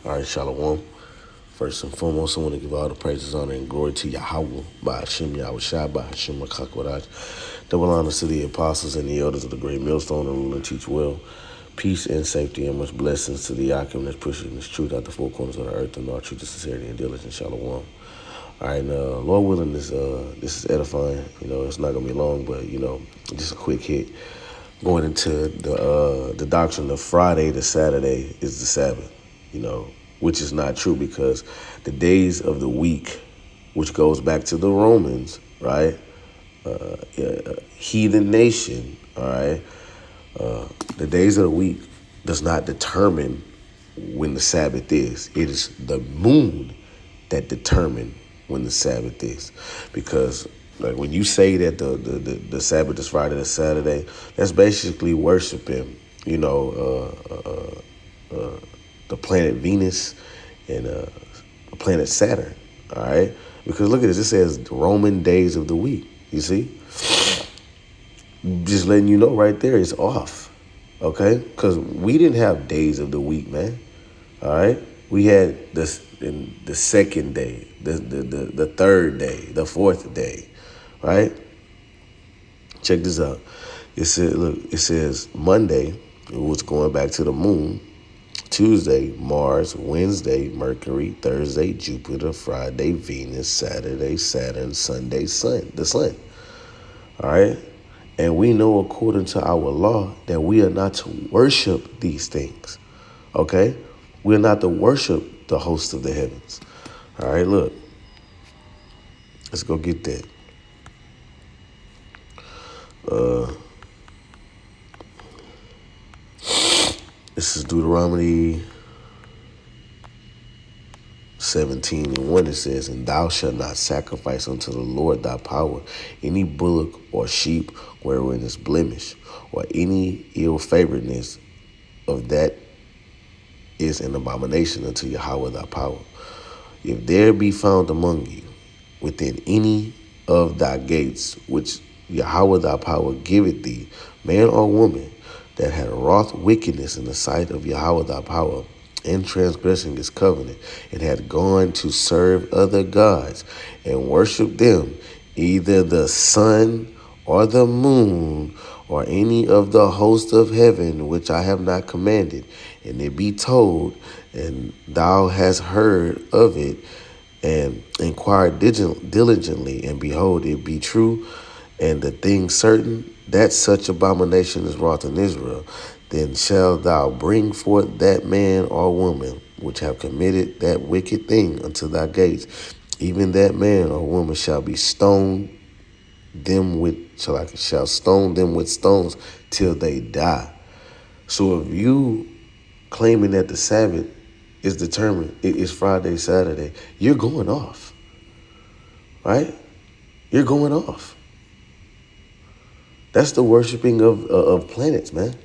All right, Shalom. First and foremost, I want to give all the praises, honor, and glory to Yahweh, by Hashem Yahushua, by Hashem Makakwadash. Double honors to the apostles and the elders of the great millstone, and rule and teach well. Peace and safety and much blessings to the Yakim that's pushing this truth out the four corners of the earth and all truth, sincerity, and diligence. Shalom. All right, Lord willing, this is edifying. It's not gonna be long, but just a quick hit. Going into the doctrine of Friday to Saturday is the Sabbath. Which is not true, because the days of the week, which goes back to the Romans, right? Heathen nation, all right? The days of the week does not determine when the Sabbath is. It is the moon that determines when the Sabbath is. Because like when you say that the Sabbath is Friday to Saturday, that's basically worshiping, the planet Venus and the planet Saturn, all right? Because look at this. It says Roman days of the week, you see? Just letting you know right there, it's off, okay? Because we didn't have days of the week, man, all right? We had this in the second day, the third day, the fourth day, right? Check this out. It says Monday, it was going back to the moon. Tuesday, Mars. Wednesday, Mercury. Thursday, Jupiter. Friday, Venus. Saturday, Saturn. Sunday, the sun. All right? And we know according to our law that we are not to worship these things. Okay? We are not to worship the host of the heavens. All right, look. Let's go get that. This is Deuteronomy 17:1. It says, "And thou shalt not sacrifice unto the Lord thy power any bullock or sheep wherein is blemish, or any ill favoredness of that is an abomination unto Yahweh thy power. If there be found among you within any of thy gates, which Yahweh thy power giveth thee, man or woman, that had wrought wickedness in the sight of Yahweh thy power, in transgressing his covenant, and had gone to serve other gods, and worship them, either the sun or the moon, or any of the host of heaven, which I have not commanded, and it be told, and thou hast heard of it, and inquired diligently, and behold, it be true, and the thing certain, that such abomination is wrought in Israel, then shalt thou bring forth that man or woman which have committed that wicked thing unto thy gates. Even that man or woman shall be stoned shall stone them with stones till they die." So if you claiming that the Sabbath is determined, it is Friday, Saturday, you're going off, right? You're going off. That's the worshiping of planets, man.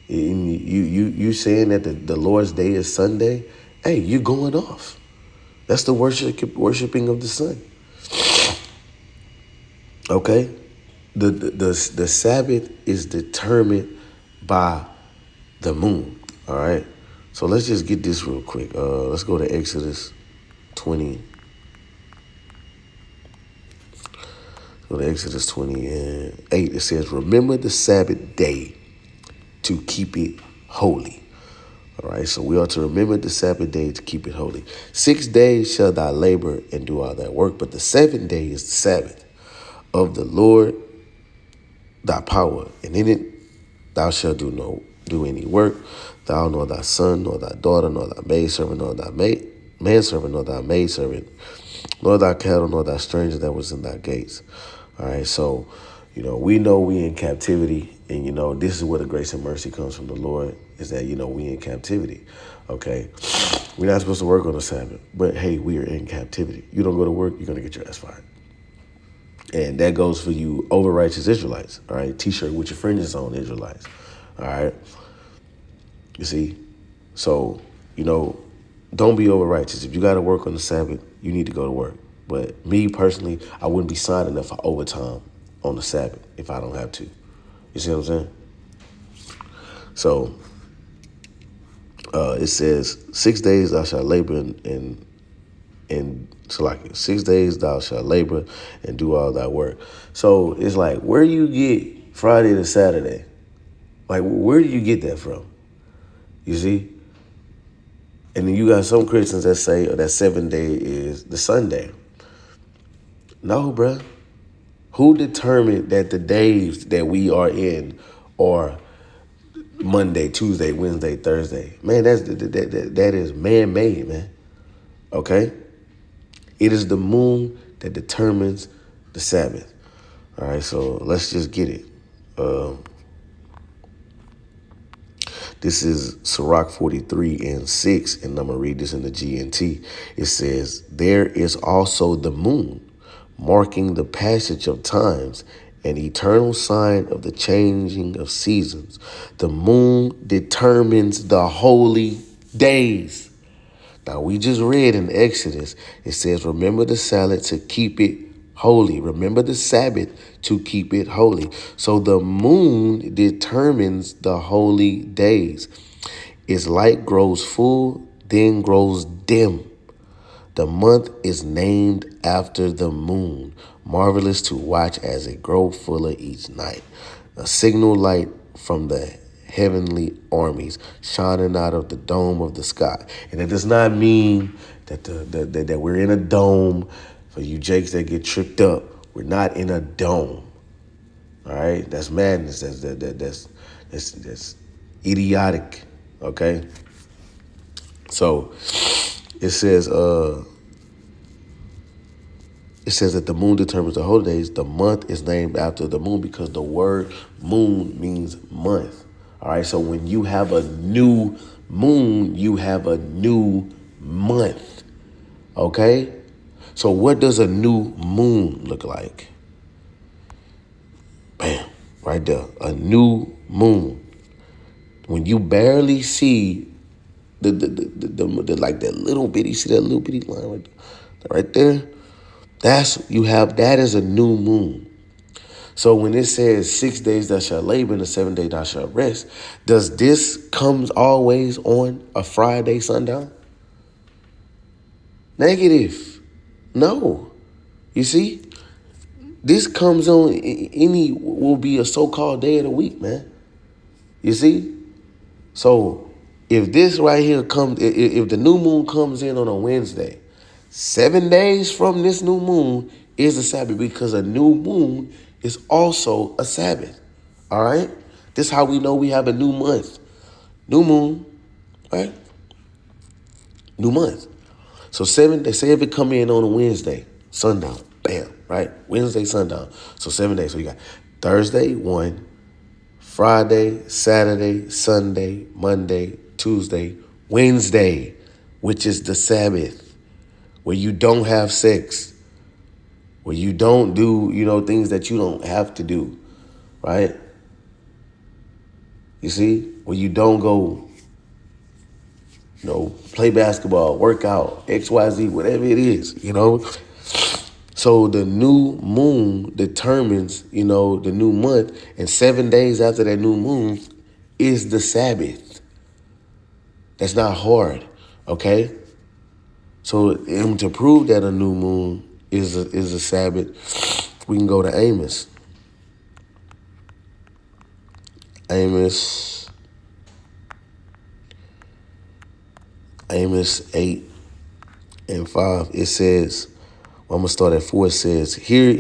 You saying that the Lord's day is Sunday? Hey, you're going off. That's the worshiping of the sun. Okay, the Sabbath is determined by the moon. All right, so let's just get this real quick. Let's go to Exodus 20. Go to Exodus 28. It says, "Remember the Sabbath day to keep it holy." All right, so we are to remember the Sabbath day to keep it holy. 6 days shall thou labor and do all thy work, but the seventh day is the Sabbath of the Lord thy power, and in it thou shalt do any work, thou nor thy son, nor thy daughter, nor thy maidservant, nor thy manservant, nor thy maidservant, nor thy cattle, nor thy stranger that was in thy gates. All right, so, we know we in captivity, and, this is where the grace and mercy comes from the Lord, is that, we in captivity, okay? We're not supposed to work on the Sabbath, but, hey, we are in captivity. You don't go to work, you're going to get your ass fired. And that goes for you over-righteous Israelites, all right? T-shirt with your fringes on, Israelites, all right? You see? So, don't be over-righteous. If you got to work on the Sabbath, you need to go to work. But me, personally, I wouldn't be signing up for overtime on the Sabbath if I don't have to. You see what I'm saying? So, It says 6 days thou shalt labor and so like 6 days thou shalt labor and do all thy work. So it's like, where you get Friday to Saturday? Like, where do you get that from? You see? And then you got some Christians that say that 7 day is the Sunday. No, bruh. Who determined that the days that we are in are Monday, Tuesday, Wednesday, Thursday? Man, that is man-made, man. Okay? It is the moon that determines the Sabbath. All right, so let's just get it. This is Sirach 43:6, and I'm going to read this in the GNT. It says, there is also the moon, marking the passage of times, an eternal sign of the changing of seasons. The moon determines the holy days. Now, we just read in Exodus, it says, remember the Sabbath to keep it holy. Remember the Sabbath to keep it holy. So the moon determines the holy days. Its light grows full, then grows dim. The month is named after the moon, marvelous to watch as it grows fuller each night. A signal light from the heavenly armies shining out of the dome of the sky. And it does not mean that that we're in a dome. For you jakes that get tripped up, we're not in a dome. All right, that's madness. That's idiotic. Okay, so it says that the moon determines the holy days. The month is named after the moon because the word moon means month. All right, so when you have a new moon, you have a new month. Okay, so what does a new moon look like? Bam, right there, a new moon. When you barely see the like that little bitty, see that little bitty line right there? That is a new moon. So when it says 6 days thou shalt labor and the 7th day thou shalt rest, does this comes always on a Friday sundown? Negative. No. You see? This comes on any will be a so-called day of the week, man. You see? So if this right here comes, if the new moon comes in on a Wednesday, 7 days from this new moon is a Sabbath because a new moon is also a Sabbath. All right? This is how we know we have a new month. New moon, right? New month. So 7 days, say if it come in on a Wednesday, sundown, bam, right? Wednesday, sundown. So 7 days. So you got Thursday, 1, Friday, Saturday, Sunday, Monday, Tuesday, Wednesday, which is the Sabbath, where you don't have sex, where you don't do, things that you don't have to do, right? You see, where you don't go, play basketball, work out, XYZ, whatever it is, So the new moon determines, the new month, and 7 days after that new moon is the Sabbath. That's not hard, okay? So to prove that a new moon is a Sabbath, we can go to Amos. Amos 8:5. It says, I'm gonna start at 4. It says, hear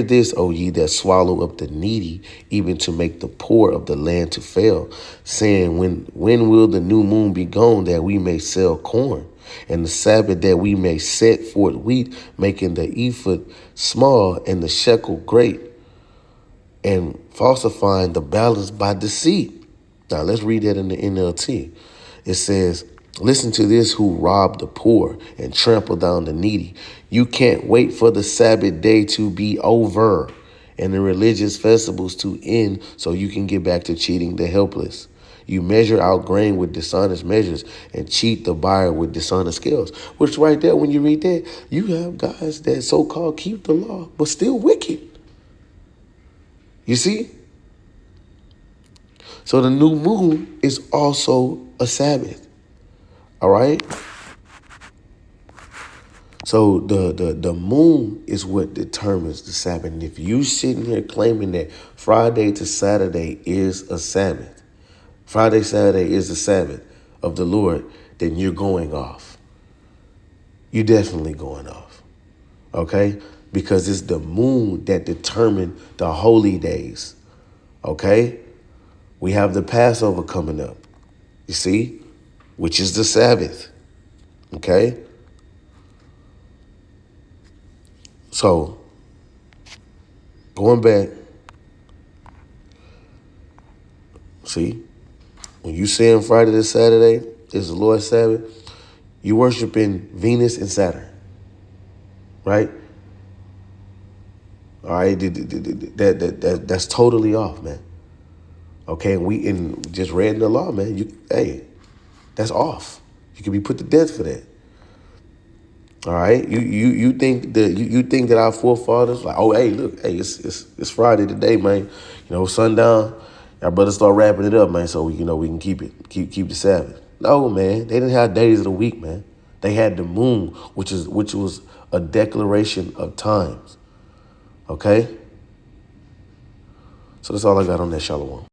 this, O ye that swallow up the needy, even to make the poor of the land to fail, saying, when will the new moon be gone that we may sell corn? And the Sabbath that we may set forth wheat, making the ephod small and the shekel great, and falsifying the balance by deceit. Now let's read that in the NLT. It says, listen to this who rob the poor and trample down the needy. You can't wait for the Sabbath day to be over and the religious festivals to end so you can get back to cheating the helpless. You measure out grain with dishonest measures and cheat the buyer with dishonest scales. Which right there, when you read that, you have guys that so-called keep the law, but still wicked. You see? So the new moon is also a Sabbath. All right. So the moon is what determines the Sabbath. And if you sitting here claiming that Friday to Saturday is a Sabbath, Friday, Saturday is the Sabbath of the Lord, then you're going off. You're definitely going off. Okay? Because it's the moon that determines the holy days. Okay? We have the Passover coming up. You see? Which is the Sabbath. Okay? So, going back, see, when you saying Friday to Saturday is the Lord's Sabbath, you worshiping Venus and Saturn, right? All right, that's totally off, man. Okay, and we just read in the law, man. That's off. You can be put to death for that. All right, you think that you think that our forefathers like, oh, hey, look, hey, it's Friday today, man. You know, sundown. Y'all better start wrapping it up, man, so we can keep the Sabbath. No, man, they didn't have days of the week, man. They had the moon, which was a declaration of times. Okay, so that's all I got on that. Shalom.